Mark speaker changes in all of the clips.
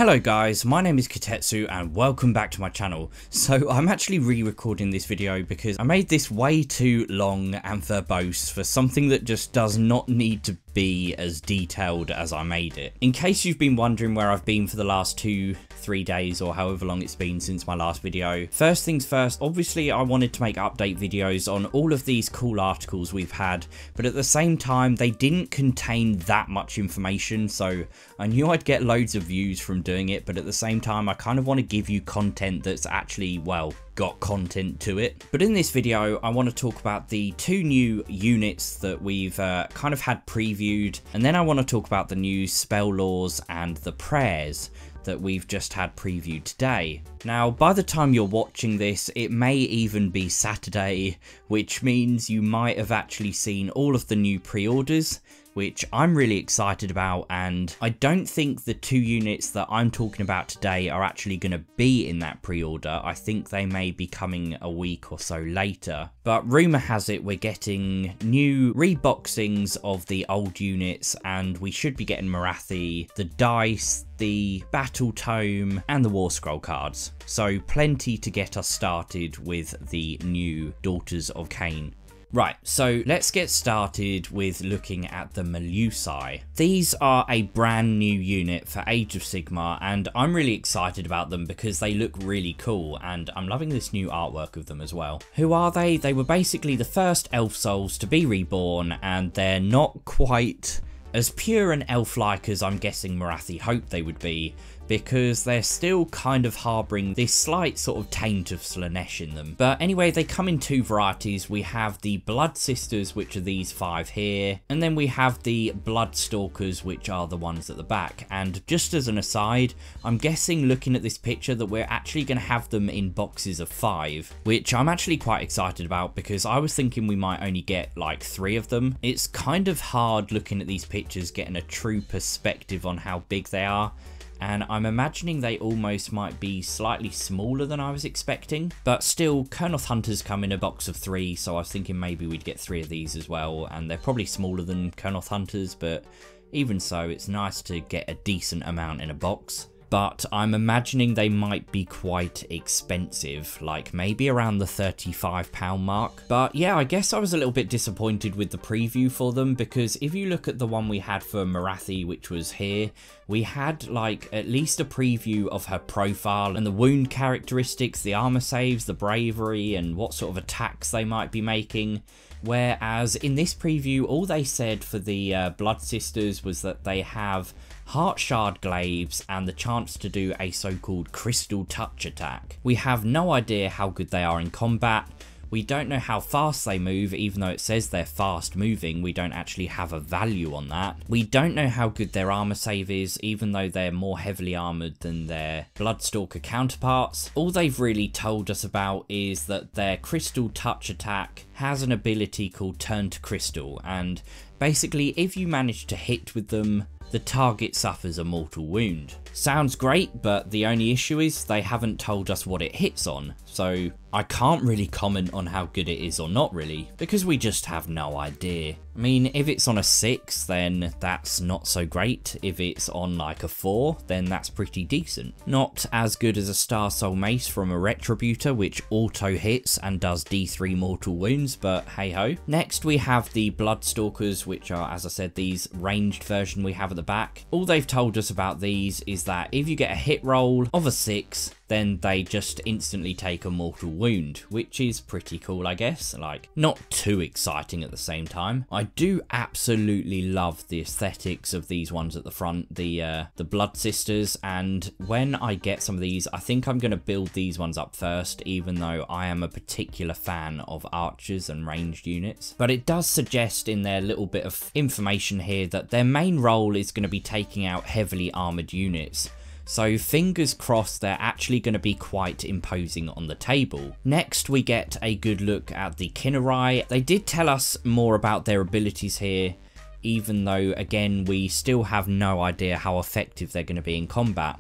Speaker 1: Hello guys, my name is Kitetsu and welcome back to my channel. So I'm actually re-recording this video because I made this way too long and verbose for something that just does not need to be as detailed as I made it. In case you've been wondering where I've been for the last 2-3 days or however long it's been since my last video, first things first, obviously I wanted to make update videos on all of these cool articles we've had, but at the same time they didn't contain that much information, so I knew I'd get loads of views from doing it, but at the same time I kind of want to give you content that's actually, well, got content to it. But in this video I want to talk about the two new units that we've kind of had previewed, and then I want to talk about the new spell laws and the prayers that we've just had previewed today. Now, by the time you're watching this, it may even be Saturday, which means you might have actually seen all of the new pre-orders, which I'm really excited about, and I don't think the two units that I'm talking about today are actually going to be in that pre-order. I think they may be coming a week or so later. But rumour has it we're getting new reboxings of the old units, and we should be getting Morathi, the dice, the battle tome, and the war scroll cards. So plenty to get us started with the new Daughters of Khaine. Right, so let's get started with looking at the Melusai. These are a brand new unit for Age of Sigmar, and I'm really excited about them because they look really cool, and I'm loving this new artwork of them as well. Who are they? They were basically the first elf souls to be reborn, and they're not quite as pure and elf-like as I'm guessing Morathi hoped they would be, because they're still kind of harbouring this slight sort of taint of Slaanesh in them. But anyway, they come in two varieties. We have the Blood Sisters, which are these 5 here, and then we have the Blood Stalkers, which are the ones at the back. And just as an aside, I'm guessing looking at this picture that we're actually going to have them in boxes of 5, which I'm actually quite excited about because I was thinking we might only get like 3 of them. It's kind of hard looking at these pictures, getting a true perspective on how big they are. And I'm imagining they almost might be slightly smaller than I was expecting. But still, Kurnoth Hunters come in a box of 3, so I was thinking maybe we'd get 3 of these as well. And they're probably smaller than Kurnoth Hunters, but even so, it's nice to get a decent amount in a box. But I'm imagining they might be quite expensive, like maybe around the £35 mark. But yeah, I guess I was a little bit disappointed with the preview for them, because if you look at the one we had for Morathi, which was here, we had like at least a preview of her profile and the wound characteristics, the armor saves, the bravery, and what sort of attacks they might be making. Whereas in this preview, all they said for the Blood Sisters was that they have Heart Shard Glaives and the chance to do a so-called Crystal Touch attack. We have no idea how good they are in combat. We don't know how fast they move, even though it says they're fast moving. We don't actually have a value on that. We don't know how good their armor save is, even though they're more heavily armored than their Bloodstalker counterparts. All they've really told us about is that their Crystal Touch attack has an ability called Turn to Crystal, and basically if you manage to hit with them, the target suffers a mortal wound. Sounds great, but the only issue is they haven't told us what it hits on, so I can't really comment on how good it is or not really, because we just have no idea. I mean, if it's on a 6, then that's not so great. If it's on like a 4, then that's pretty decent. Not as good as a Star Soul Mace from a Retributor, which auto hits and does D3 mortal wounds, but hey ho. Next we have the Blood Stalkers, which are, as I said, these ranged version we have at the back. All they've told us about these is that if you get a hit roll of a 6, then they just instantly take a mortal wound, which is pretty cool, I guess. Like, not too exciting at the same time. I do absolutely love the aesthetics of these ones at the front, the Blood Sisters, and when I get some of these, I think I'm going to build these ones up first, even though I am a particular fan of archers and ranged units. But it does suggest in their little bit of information here that their main role is going to be taking out heavily armoured units. So fingers crossed they're actually going to be quite imposing on the table. Next we get a good look at the Khinerai. They did tell us more about their abilities here, even though again we still have no idea how effective they're going to be in combat.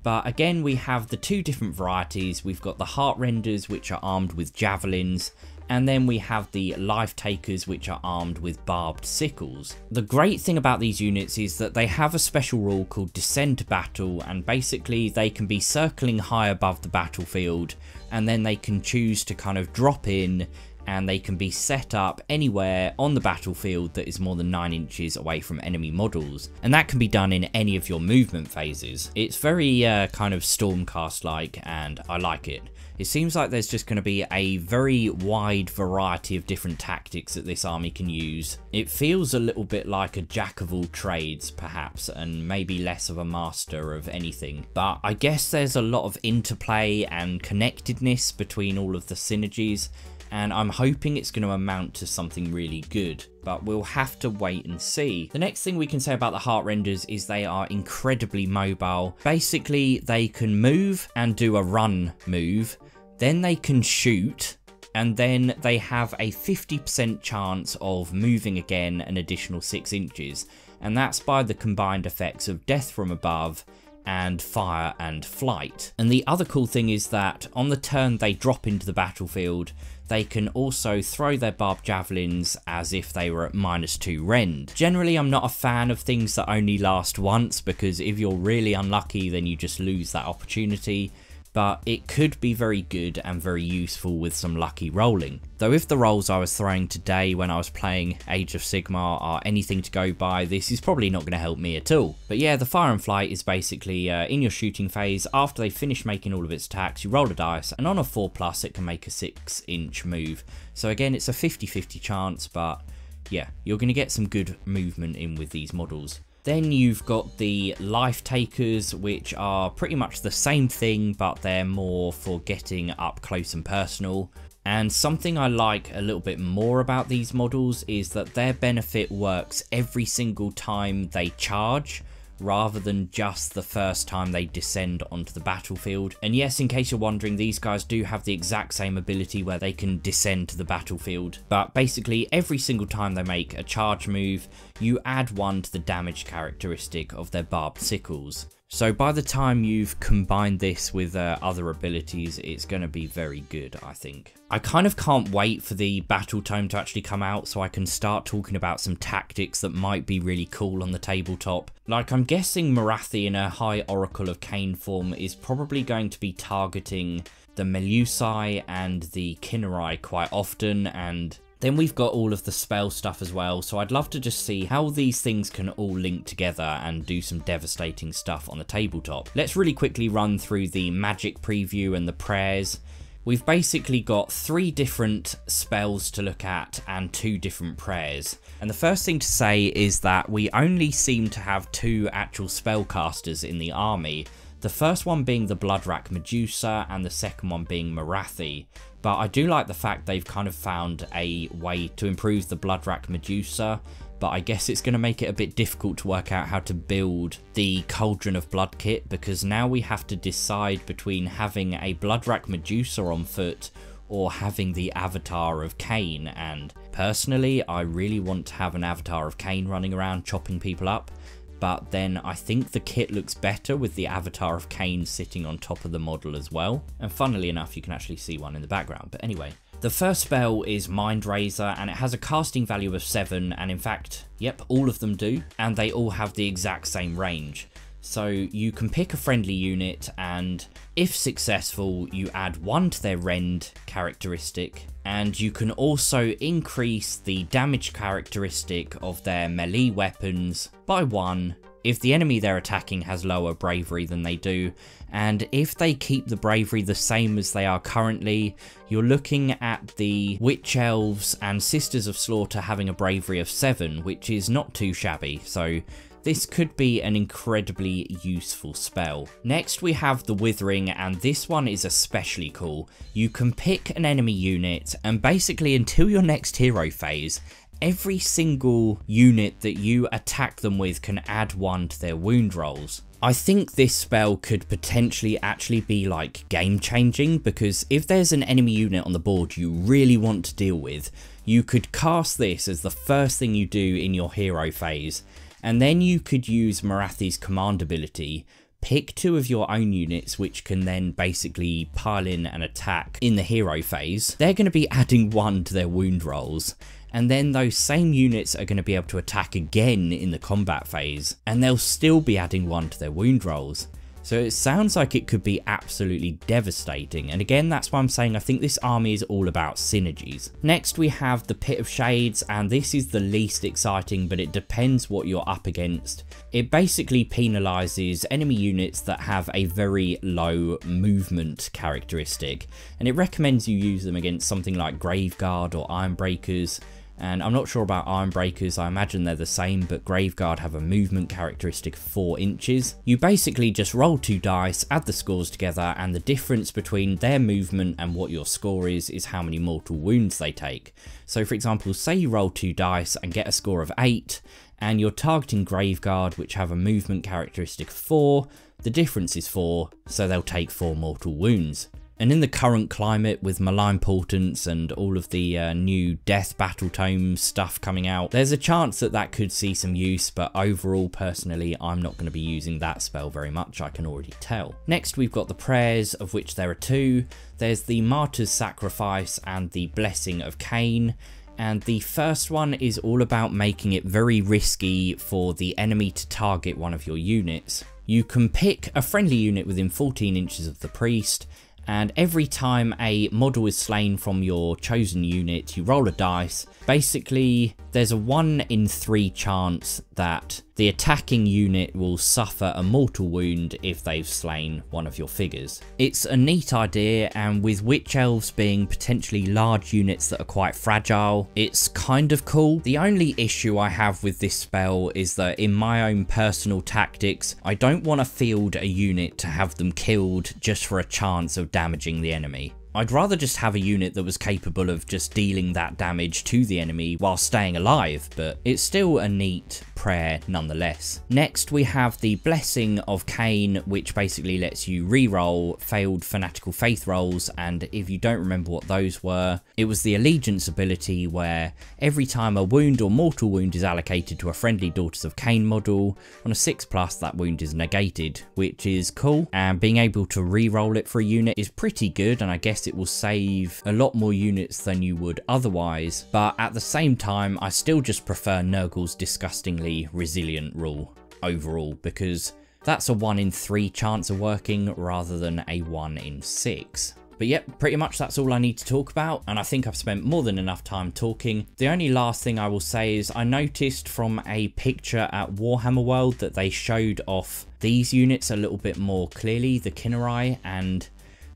Speaker 1: But again we have the two different varieties. We've got the Heartrenders, which are armed with javelins, And then we have the Lifetakers, which are armed with barbed sickles. The great thing about these units is that they have a special rule called Descend to Battle, and basically they can be circling high above the battlefield, and then they can choose to kind of drop in, and they can be set up anywhere on the battlefield that is more than 9 inches away from enemy models. And that can be done in any of your movement phases. It's very kind of Stormcast-like, and I like it. It seems like there's just going to be a very wide variety of different tactics that this army can use. It feels a little bit like a jack of all trades, perhaps, and maybe less of a master of anything. But I guess there's a lot of interplay and connectedness between all of the synergies, and I'm hoping it's going to amount to something really good, but we'll have to wait and see. The next thing we can say about the Heartrenders is they are incredibly mobile. Basically, they can move and do a run move, then they can shoot, and then they have a 50% chance of moving again an additional 6 inches, and that's by the combined effects of death from above and fire and flight. And the other cool thing is that on the turn they drop into the battlefield, they can also throw their barbed javelins as if they were at -2 rend. Generally, I'm not a fan of things that only last once, because if you're really unlucky then you just lose that opportunity, but it could be very good and very useful with some lucky rolling. Though if the rolls I was throwing today when I was playing Age of Sigmar are anything to go by, this is probably not going to help me at all. But yeah, the fire and flight is basically in your shooting phase. After they finish making all of its attacks, you roll a dice, and on a 4+ it can make a 6-inch move. So again, it's a 50-50 chance, but yeah, you're going to get some good movement in with these models. Then you've got the Lifetakers, which are pretty much the same thing, but they're more for getting up close and personal. And something I like a little bit more about these models is that their benefit works every single time they charge, rather than just the first time they descend onto the battlefield. And yes, in case you're wondering, these guys do have the exact same ability where they can descend to the battlefield, but basically every single time they make a charge move, you add 1 to the damage characteristic of their barbed sickles. So by the time you've combined this with other abilities, it's going to be very good, I think. I kind of can't wait for the battle tome to actually come out so I can start talking about some tactics that might be really cool on the tabletop. Like, I'm guessing Morathi in a high Oracle of Khaine form is probably going to be targeting the Melusai and the Khinerai quite often, and then we've got all of the spell stuff as well, so I'd love to just see how these things can all link together and do some devastating stuff on the tabletop. Let's really quickly run through the magic preview and the prayers. We've basically got 3 different spells to look at and 2 different prayers. And the first thing to say is that we only seem to have 2 actual spellcasters in the army. The first one being the Bloodwrack Medusa and the second one being Morathi. But I do like the fact they've kind of found a way to improve the Bloodwrack Medusa, but I guess it's going to make it a bit difficult to work out how to build the Cauldron of Blood kit, because now we have to decide between having a Bloodwrack Medusa on foot or having the Avatar of Khaine, and personally I really want to have an Avatar of Khaine running around chopping people up. But then I think the kit looks better with the Avatar of Khaine sitting on top of the model as well. And funnily enough, you can actually see one in the background. But anyway, the first spell is Mindrazor, and it has a casting value of 7, and in fact, yep, all of them do. And they all have the exact same range. So you can pick a friendly unit, and if successful, you add 1 to their rend characteristic, and you can also increase the damage characteristic of their melee weapons by 1 if the enemy they're attacking has lower bravery than they do, and if they keep the bravery the same as they are currently, you're looking at the Witch Elves and Sisters of Slaughter having a bravery of 7, which is not too shabby, so this could be an incredibly useful spell. Next we have the Withering, and this one is especially cool. You can pick an enemy unit, and basically until your next hero phase, every single unit that you attack them with can add 1 to their wound rolls. I think this spell could potentially actually be like game changing, because if there's an enemy unit on the board you really want to deal with, you could cast this as the first thing you do in your hero phase. And then you could use Morathi's command ability, pick 2 of your own units which can then basically pile in and attack in the hero phase. They're going to be adding 1 to their wound rolls. And then those same units are going to be able to attack again in the combat phase, and they'll still be adding 1 to their wound rolls. So it sounds like it could be absolutely devastating, and again that's why I'm saying I think this army is all about synergies. Next we have the Pit of Shades, and this is the least exciting, but it depends what you're up against. It basically penalises enemy units that have a very low movement characteristic, and it recommends you use them against something like Graveguard or Ironbreakers. And I'm not sure about Ironbreakers, I imagine they're the same, but Graveguard have a movement characteristic of 4 inches. You basically just roll 2 dice, add the scores together, and the difference between their movement and what your score is how many mortal wounds they take. So for example, say you roll 2 dice and get a score of 8, and you're targeting Graveguard, which have a movement characteristic of 4, the difference is 4, so they'll take 4 mortal wounds. And in the current climate with Malign Portents and all of the new Death Battle Tome stuff coming out, there's a chance that that could see some use, but overall, personally, I'm not going to be using that spell very much, I can already tell. Next, we've got the prayers, of which there are 2. There's the Martyr's Sacrifice and the Blessing of Khaine. And the first one is all about making it very risky for the enemy to target one of your units. You can pick a friendly unit within 14 inches of the priest, and every time a model is slain from your chosen unit, you roll a dice. Basically, there's a 1 in 3 chance that the attacking unit will suffer a mortal wound if they've slain one of your figures. It's a neat idea, and with witch elves being potentially large units that are quite fragile, it's kind of cool. The only issue I have with this spell is that in my own personal tactics, I don't want to field a unit to have them killed just for a chance of damaging the enemy. I'd rather just have a unit that was capable of just dealing that damage to the enemy while staying alive, but it's still a neat prayer nonetheless. Next we have the Blessing of Khaine, which basically lets you re-roll failed Fanatical Faith rolls, and if you don't remember what those were, it was the Allegiance ability where every time a wound or mortal wound is allocated to a friendly Daughters of Khaine model, on a 6+ that wound is negated, which is cool, and being able to re-roll it for a unit is pretty good, and I guess it will save a lot more units than you would otherwise, but at the same time I still just prefer Nurgle's disgustingly resilient rule overall, because that's a 1 in 3 chance of working rather than a 1 in 6. But yep, pretty much that's all I need to talk about, and I think I've spent more than enough time talking. The only last thing I will say is I noticed from a picture at Warhammer World that they showed off these units a little bit more clearly, the Khinerai, and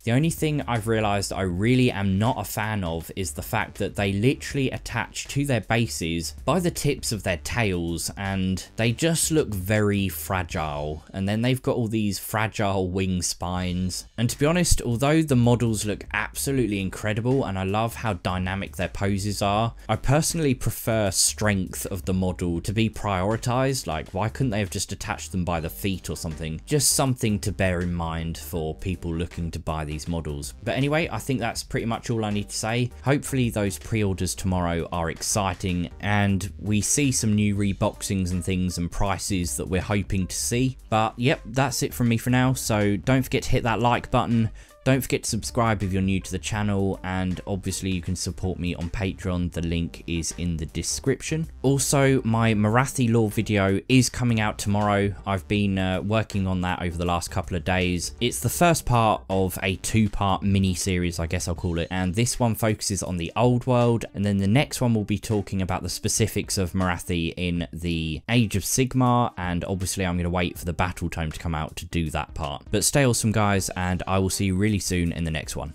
Speaker 1: the only thing I've realised I really am not a fan of is the fact that they literally attach to their bases by the tips of their tails, and they just look very fragile, and then they've got all these fragile wing spines. And to be honest, although the models look absolutely incredible and I love how dynamic their poses are, I personally prefer strength of the model to be prioritised. Like, why couldn't they have just attached them by the feet or something? Just something to bear in mind for people looking to buy these models. But anyway, I think that's pretty much all I need to say. Hopefully those pre-orders tomorrow are exciting and we see some new reboxings and things and prices that we're hoping to see. But yep, that's it from me for now, so don't forget to hit that like button. Don't forget to subscribe if you're new to the channel, and obviously you can support me on Patreon, the link is in the description. Also, my Morathi lore video is coming out tomorrow. I've been working on that over the last couple of days. It's the first part of a 2-part mini-series, I guess I'll call it, and this one focuses on the old world, and then the next one will be talking about the specifics of Morathi in the Age of Sigmar, and obviously I'm going to wait for the battle tome to come out to do that part. But stay awesome guys, and I will see you really soon in the next one.